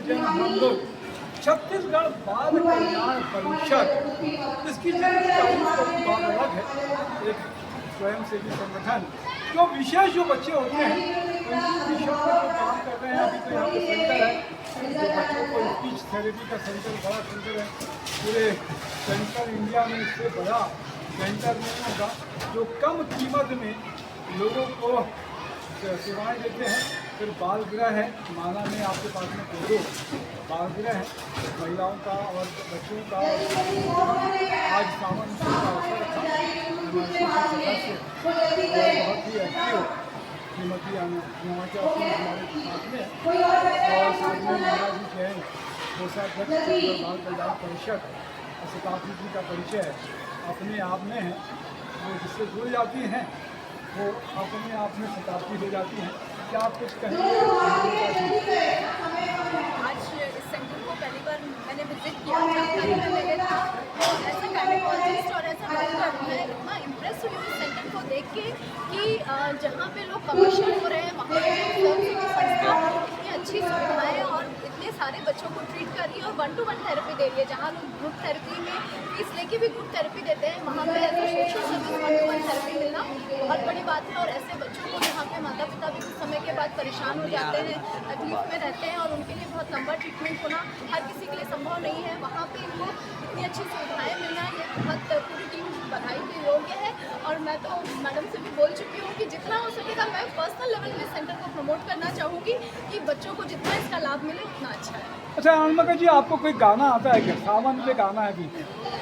जन हम लोग छत्तीसगढ़ बाल कल्याण परिषद, इसकी जो बात अलग है, एक स्वयंसेवी संगठन जो विशेष जो बच्चे होते हैं उनकी विषयों पर जो काम कर रहे हैं। अभी तो यहाँ पे सेंटर है जो बच्चों को स्पीच थेरेपी का सेंटर, बड़ा सेंटर है पूरे सेंट्रल इंडिया में, इससे बड़ा सेंटर नहीं होगा जो कम कीमत में लोगों को सेवाएं देते हैं। फिर बाल गृह है माना में आपके पास में दो बाल गृह है महिलाओं का और बच्चों का। आज सावन का अवसर था, हमारे सदस्य बहुत ही एक्टिव श्रीमती हमारे साथ में और साथ में महाराज जी के कोषाध्यक्ष बाल कल्याण परिषद शताब्दी जी का परिचय अपने आप में है। वो जिससे जुड़ जाती हैं वो अपने आप में शताब्दी हो जाती हैं। क्या आप कुछ कहेंगे? आज इस सेंटर को पहली बार मैंने विजिट किया था, ऐसे गायनेकोलॉजिस्ट और ऐसा डॉक्टर, मैं इतना इम्प्रेस हुई इस सेंटर को देख के कि जहाँ पे लोग कमर्शियल हो रहे हैं वहाँ पे संस्था इतनी अच्छी सुविधाएँ और इतने सारे बच्चों को ट्रीट कर रही है और 1-to-1 थेरेपी दे रही है। जहाँ लोग ग्रुप थेरेपी में फीस लेके भी ग्रुप थेरेपी देते हैं, वहाँ पे सोशल सर्विस 1-to-1 थेरेपी मिलना बहुत बड़ी बात है। और ऐसे बच्चों को जहाँ पे माता पिता भी कुछ समय के बाद परेशान हो जाते हैं, तकलीफ में रहते हैं और उनके लिए बहुत लंबा ट्रीटमेंट होना हर किसी के लिए संभव नहीं है, वहाँ पे इनको इतनी अच्छी सुविधाएँ मिलना ये बहुत पूरी टीम बधाई के योग्य है। और मैं तो मैडम से भी बोल चुकी हूँ कि जितना हो सकेगा मैं पर्सनल लेवल में सेंटर को प्रमोट करना चाहूँगी कि बच्चों को जितना इसका लाभ मिले उतना अच्छा है। अच्छा अनमका जी, आपको कोई गाना आता है क्या? सावन पे गाना है भी,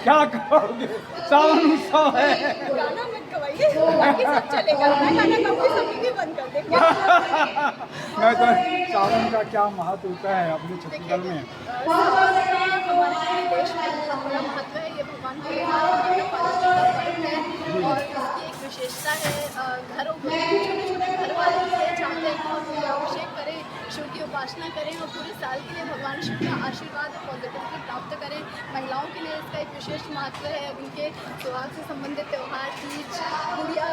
क्या कहोगे? सावन उत्सव है, गाना मत गवाइए, बाकी सब चलेगा। मैं गाना गाऊंगी, सभी भी बंद कर देंगे। मैं तो सावन का क्या महत्व होता है अपने छत्तीसगढ़ में? हमारे पूरे देश में बहुत बड़ा महत्व है। ये भगवान भोलेनाथ का पर्व है और इसकी एक विशेषता है। घरों में छोटे छोटे घर वाले चाहते हैं और अभिषेक करें, शिव की उपासना करें और पूरे साल के लिए भगवान शिव का आशीर्वाद और पॉजिटिविटी प्राप्त करें। महिलाओं के लिए इसका एक विशेष महत्व है। उनके सुहाग से संबंधित त्यौहार, तीज, गुड़िया,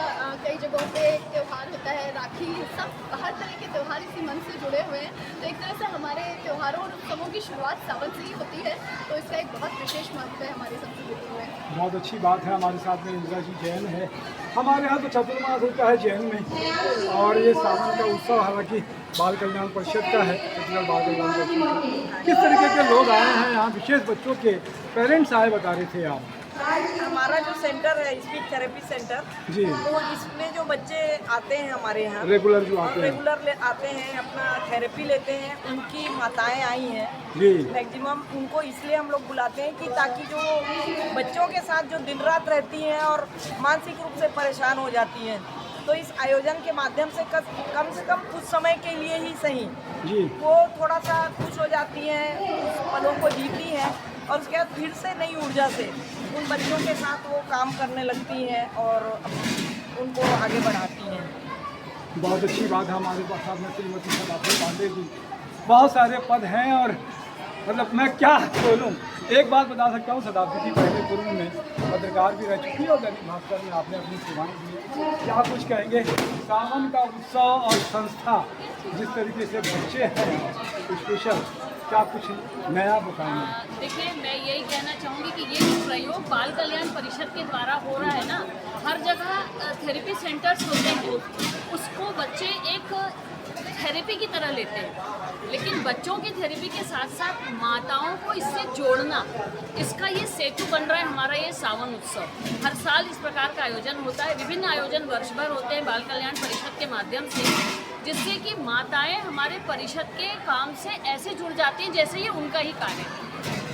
कई जगहों पे त्यौहार होता है, राखी, सब हर तरह के त्यौहार इसी मन से जुड़े हुए हैं। तो एक तरह से हमारे त्यौहारों और उत्सवों की शुरुआत सावन से ही होती है, तो इसका एक बहुत विशेष महत्व है हमारी संस्कृति में। बहुत अच्छी बात है। हमारे साथ में इंदिरा जी जैन है। हमारे यहाँ तो चतुर्मास होता है जैन में, और ये सावन का उत्सव हालांकि बाल कल्याण परिषद का है, छत्तीसगढ़ बाल कल्याण परिषद। किस तरीके के लोग आए हैं यहाँ? विशेष बच्चों के पेरेंट्स आए बता रहे थे आप। हमारा जो सेंटर है स्पीच थेरेपी सेंटर जी, तो इसमें जो बच्चे आते हैं हमारे यहाँ रेगुलर जो आते हैं, आते हैं अपना थेरेपी लेते हैं, उनकी माताएं आई हैं जी, मैक्सिमम। उनको इसलिए हम लोग बुलाते हैं कि ताकि जो बच्चों के साथ जो दिन रात रहती हैं और मानसिक रूप से परेशान हो जाती हैं, तो इस आयोजन के माध्यम से कम से कम कुछ समय के लिए ही सही जी, वो थोड़ा सा खुश हो जाती हैं, उस पलों को जीती हैं और उसके बाद फिर से नई ऊर्जा से उन बच्चों के साथ वो काम करने लगती हैं और उनको आगे बढ़ाती हैं। बहुत अच्छी बात है। हमारे पास साथ में श्रीमती शताब्दी पांडे जी, बहुत सारे पद हैं और मतलब मैं क्या बोलूँ। एक बात बता सकता हूँ, शताब्दी जी पहले पूर्व में पत्रकार भी रह चुकी है और दैनिक भास्कर में आपने अपनी सेवाएं दी। क्या कुछ कहेंगे? सावन का उत्सव और संस्था जिस तरीके से बच्चे हैं स्पेशल, क्या कुछ नया बताएंगे? देखिए, मैं यही कहना चाहूँगी कि ये जो प्रयोग बाल कल्याण परिषद के द्वारा हो रहा है ना, हर जगह थेरेपी सेंटर्स होते हैं, उसको बच्चे एक थेरेपी की तरह लेते हैं, लेकिन बच्चों की थेरेपी के साथ साथ माताओं को इससे जोड़ना, इसका ये सेतु बन रहा है हमारा ये सावन उत्सव। हर साल इस प्रकार का आयोजन होता है, विभिन्न आयोजन वर्ष भर होते हैं बाल कल्याण परिषद के माध्यम से, जिससे कि माताएं हमारे परिषद के काम से ऐसे जुड़ जाती हैं जैसे ये उनका ही कार्य है।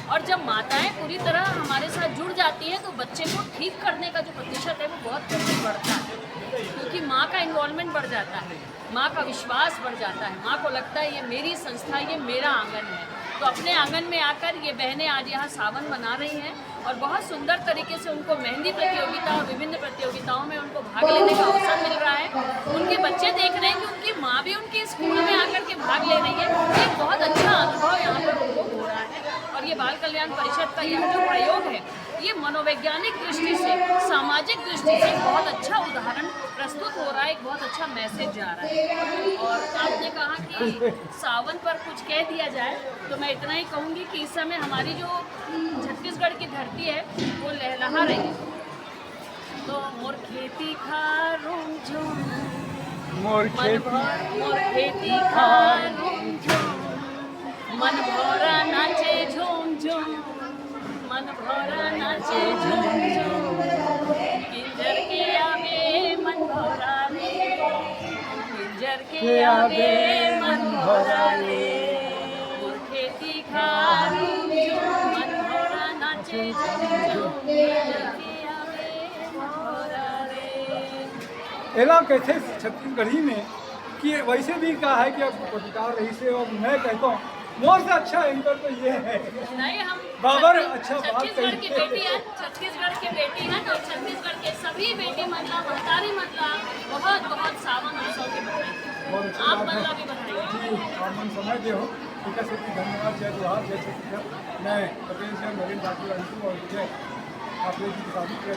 और जब माताएं पूरी तरह हमारे साथ जुड़ जाती हैं तो बच्चे को ठीक करने का जो प्रतिशत है वो बहुत बढ़ता है, क्योंकि माँ का इन्वॉल्वमेंट बढ़ जाता है, माँ का विश्वास बढ़ जाता है, माँ को लगता है ये मेरी संस्था, ये मेरा आंगन है। तो अपने आंगन में आकर ये बहनें आज यहाँ सावन मना रही हैं और बहुत सुंदर तरीके से उनको मेहंदी प्रतियोगिता और विभिन्न प्रतियोगिताओं में उनको भाग लेने का अवसर मिल रहा है। उनके बच्चे देख रहे हैं कि उनकी माँ भी उनके स्कूल में आकर के भाग ले रही है। एक बहुत अच्छा अनुभव यहाँ पर उनको हो रहा है और ये बाल कल्याण परिषद का यह जो प्रयोग है ये मनोवैज्ञानिक दृष्टि से, सामाजिक दृष्टि से बहुत अच्छा उदाहरण प्रस्तुत हो रहा है, एक बहुत अच्छा मैसेज जा रहा है। और आपने कहा कि सावन पर कुछ कह दिया जाए, तो मैं इतना ही कहूँगी कि इस समय हमारी जो छत्तीसगढ़ की धरती है वो लहलहा रही है। तो मोर खेती खारूं झूम, मोर मोर खेती खारूं झूम, मन भोरा नाचे झूम झूम, मन भोरा नाचे झूम झूम, किंजर के आवे मन भोरा रे, किंजर के आवे मन भोरा रे, मोर खेती खारूं झूम, मन भोरा नाचे झूम झूम, किंजर के आवे मन भोरा रे। एला कहते छत्तीसगढ़ी में कि वैसे भी कहा है कि अब पत्रकार रही से, और मैं कहता हूँ मोर से अच्छा एंकर तो ये है। नहीं, हम बाबर अच्छा बात छत्तीसगढ़ की कही। बेटी है, छत्तीसगढ़ की बेटी है, तो छत्तीसगढ़ के सभी बेटी मतलब महतारी मतलब बहुत बहुत सावन उत्सव की बधाई। बहुत अच्छी आप बात है। मतलब भी बधाई। जी, आप मन समय दे हो, ठीक है सर, धन्यवाद, जय जोहार, जय छत्तीसगढ़। मैं पटेल सर, नवीन ठाकुर, अंशु और विजय आप लोग की शादी किया।